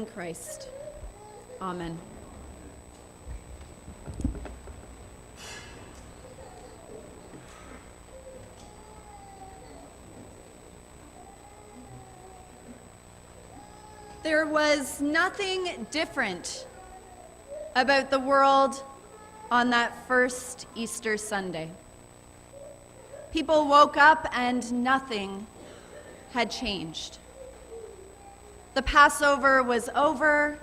in Christ. Amen. There was nothing different about the world on that first Easter Sunday. People woke up and nothing had changed. The Passover was over.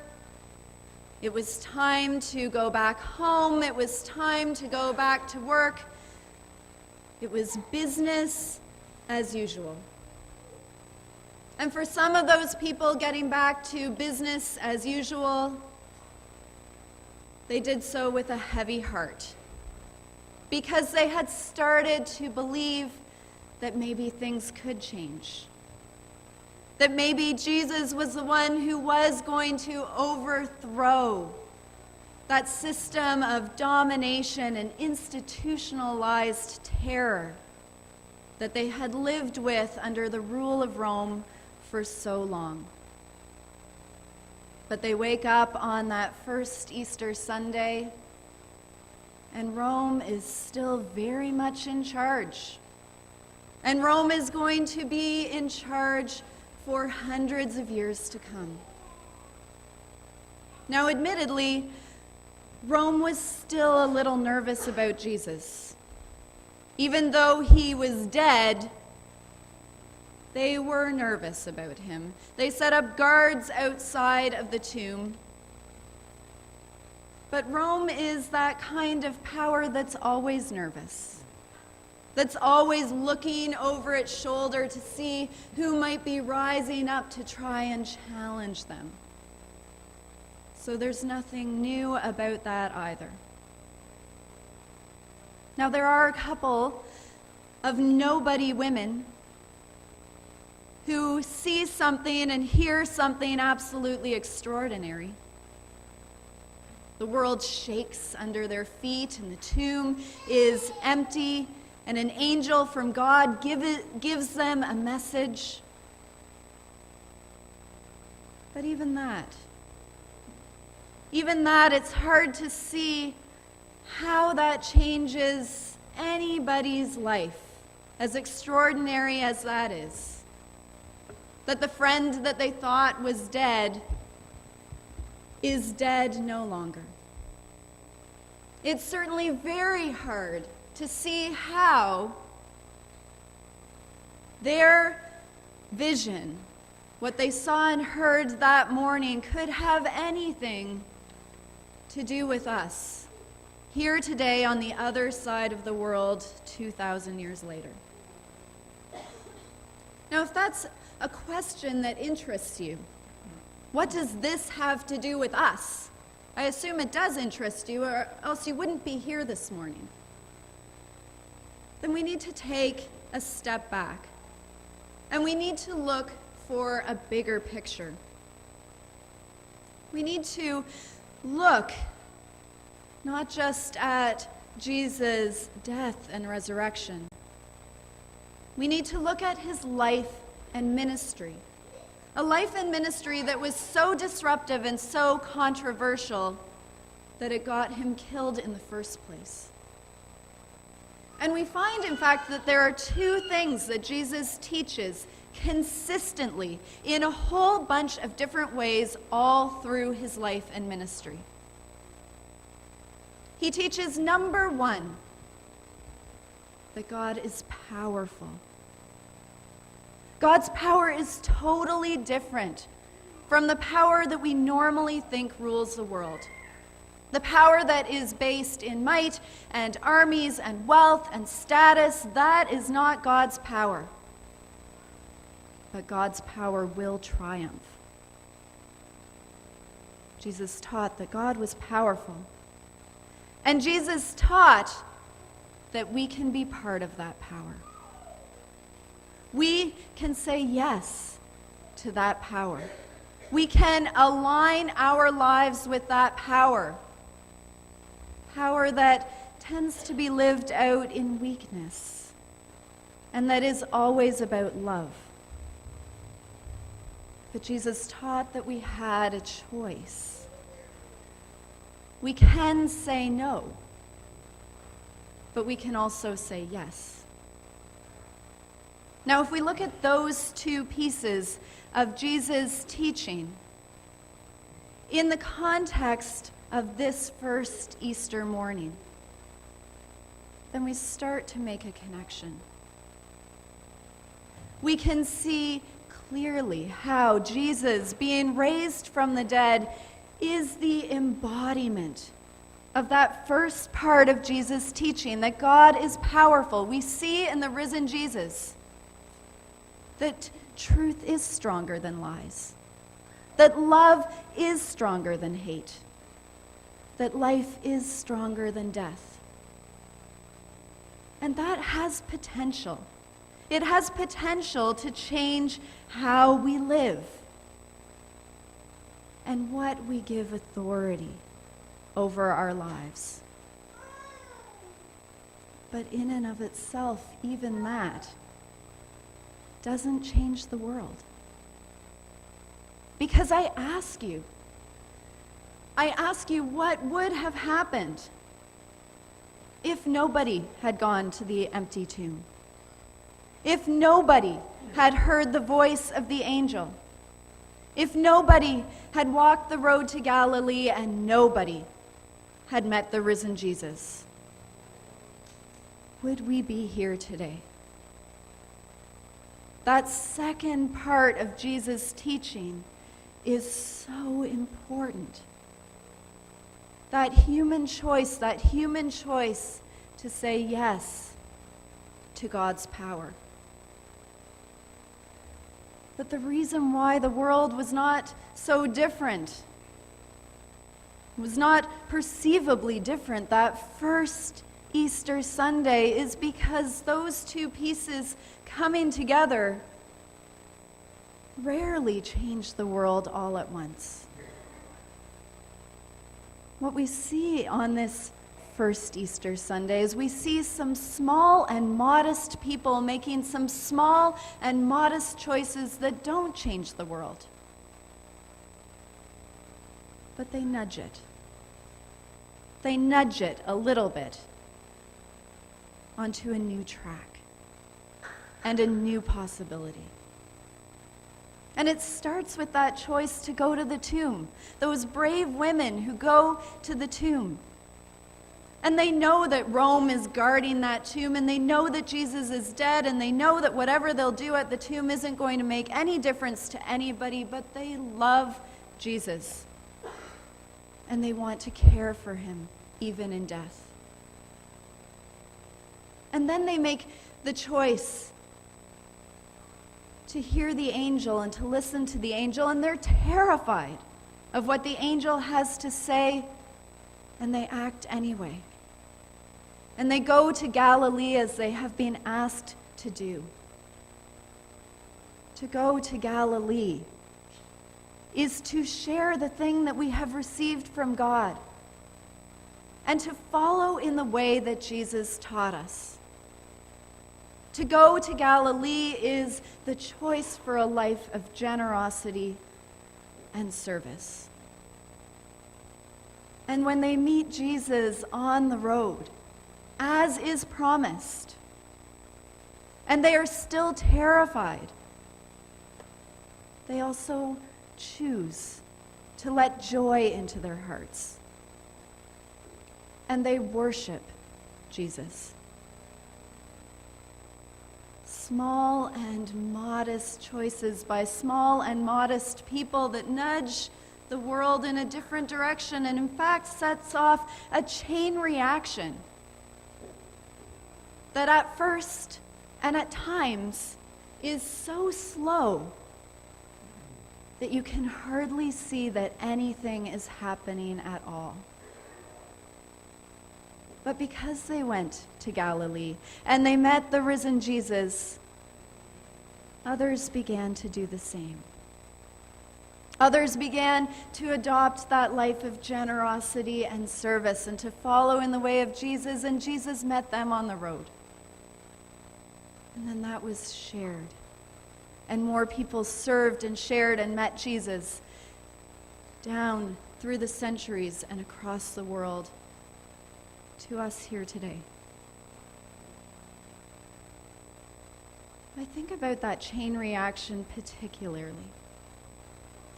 It was time to go back home. It was time to go back to work. It was business as usual. And for some of those people getting back to business as usual, they did so with a heavy heart, because they had started to believe that maybe things could change. That maybe Jesus was the one who was going to overthrow that system of domination and institutionalized terror that they had lived with under the rule of Rome for so long. But they wake up on that first Easter Sunday, and Rome is still very much in charge. And Rome is going to be in charge for hundreds of years to come. Now, admittedly, Rome was still a little nervous about Jesus. Even though he was dead, they were nervous about him. They set up guards outside of the tomb. But Rome is that kind of power that's always nervous, that's always looking over its shoulder to see who might be rising up to try and challenge them. So there's nothing new about that either. Now, there are a couple of nobody women who see something and hear something absolutely extraordinary. The world shakes under their feet, and the tomb is empty, and an angel from God gives them a message. But even that, it's hard to see how that changes anybody's life, as extraordinary as that is. That the friend that they thought was dead is dead no longer. It's certainly very hard to see how their vision, what they saw and heard that morning, could have anything to do with us here today on the other side of the world 2,000 years later. Now, if that's a question that interests you, what does this have to do with us? I assume it does interest you, or else you wouldn't be here this morning. Then we need to take a step back, and we need to look for a bigger picture. We need to look not just at Jesus' death and resurrection. We need to look at his life and ministry. A life and ministry that was so disruptive and so controversial that it got him killed in the first place. And we find, in fact, that there are two things that Jesus teaches consistently in a whole bunch of different ways all through his life and ministry. He teaches, number one, that God is powerful. God's power is totally different from the power that we normally think rules the world. The power that is based in might and armies and wealth and status, that is not God's power. But God's power will triumph. Jesus taught that God was powerful. And Jesus taught that we can be part of that power. We can say yes to that power. We can align our lives with that power. Power that tends to be lived out in weakness and that is always about love. But Jesus taught that we had a choice. We can say no, but we can also say yes. Now, if we look at those two pieces of Jesus' teaching in the context of this first Easter morning, then we start to make a connection. We can see clearly how Jesus, being raised from the dead, is the embodiment of that first part of Jesus' teaching, that God is powerful. We see in the risen Jesus that truth is stronger than lies, that love is stronger than hate, that life is stronger than death. And that has potential. It has potential to change how we live and what we give authority over our lives. But in and of itself, even that doesn't change the world. Because I ask you, what would have happened if nobody had gone to the empty tomb? If nobody had heard the voice of the angel? If nobody had walked the road to Galilee and nobody had met the risen Jesus? Would we be here today? That second part of Jesus' teaching is so important. That human choice to say yes to God's power. But the reason why the world was not so different, was not perceivably different that first Easter Sunday, is because those two pieces coming together rarely change the world all at once. What we see on this first Easter Sunday is we see some small and modest people making some small and modest choices that don't change the world. But they nudge it. They nudge it a little bit onto a new track and a new possibility. And it starts with that choice to go to the tomb. Those brave women who go to the tomb. And they know that Rome is guarding that tomb, and they know that Jesus is dead, and they know that whatever they'll do at the tomb isn't going to make any difference to anybody, but they love Jesus. And they want to care for him, even in death. And then they make the choice to hear the angel and to listen to the angel, and they're terrified of what the angel has to say, and they act anyway. And they go to Galilee as they have been asked to do. To go to Galilee is to share the thing that we have received from God and to follow in the way that Jesus taught us. To go to Galilee is the choice for a life of generosity and service. And when they meet Jesus on the road, as is promised, and they are still terrified, they also choose to let joy into their hearts. And they worship Jesus. Small and modest choices by small and modest people that nudge the world in a different direction, and in fact sets off a chain reaction that at first and at times is so slow that you can hardly see that anything is happening at all. But because they went to Galilee and they met the risen Jesus, others began to do the same. Others began to adopt that life of generosity and service and to follow in the way of Jesus, and Jesus met them on the road. And then that was shared. and more people served and shared and met Jesus down through the centuries and across the world to us here today. I think about that chain reaction particularly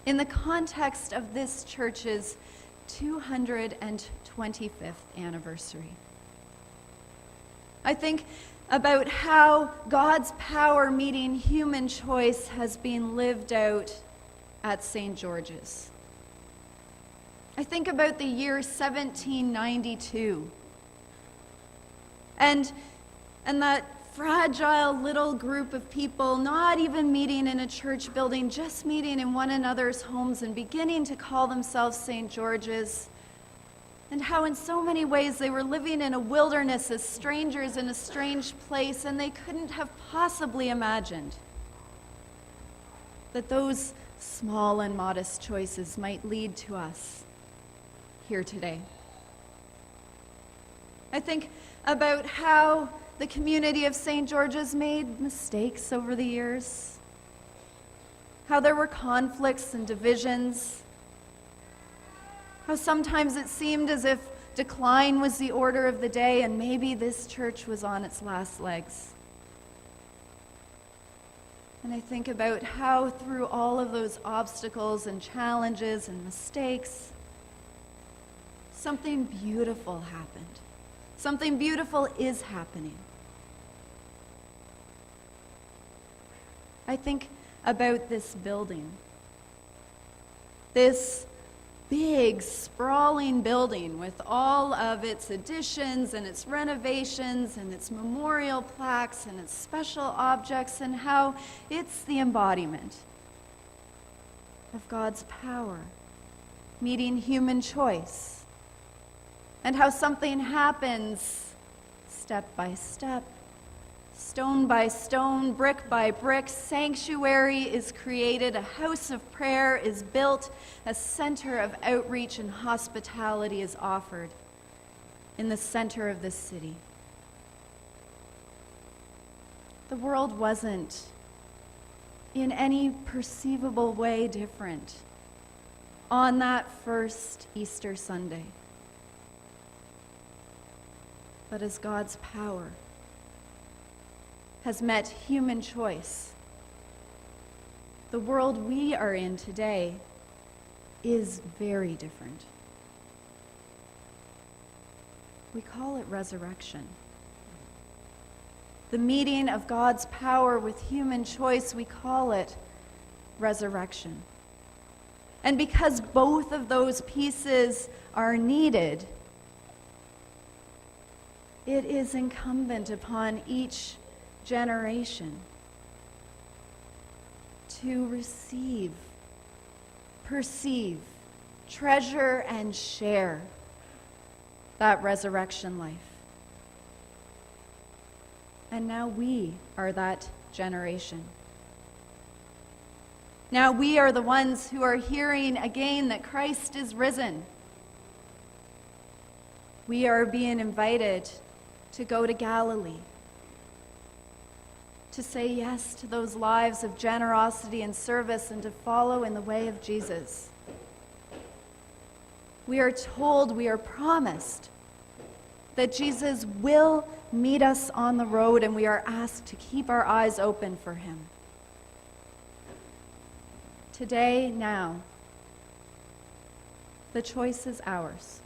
in the context of this church's 225th anniversary. I think about how God's power meeting human choice has been lived out at St. George's. I think about the year 1792 and that fragile little group of people, not even meeting in a church building, just meeting in one another's homes and beginning to call themselves St. George's, and how in so many ways they were living in a wilderness as strangers in a strange place, and they couldn't have possibly imagined that those small and modest choices might lead to us here today. I think about how the community of St. George's made mistakes over the years, how there were conflicts and divisions, how sometimes it seemed as if decline was the order of the day and maybe this church was on its last legs. And I think about how through all of those obstacles and challenges and mistakes, something beautiful happened. Something beautiful is happening. I think about this building. This big, sprawling building with all of its additions and its renovations and its memorial plaques and its special objects, and how it's the embodiment of God's power meeting human choice, and how something happens step by step, stone by stone, brick by brick. Sanctuary is created, a house of prayer is built, a center of outreach and hospitality is offered in the center of this city. The world wasn't in any perceivable way different on that first Easter Sunday. But as God's power has met human choice, the world we are in today is very different. We call it resurrection. The meeting of God's power with human choice, we call it resurrection. And because both of those pieces are needed, it is incumbent upon each generation to receive, perceive, treasure, and share that resurrection life. And now we are that generation. Now we are the ones who are hearing again that Christ is risen. We are being invited to go to Galilee, to say yes to those lives of generosity and service, and to follow in the way of Jesus. We are told, we are promised that Jesus will meet us on the road, and we are asked to keep our eyes open for him. Today, now, the choice is ours.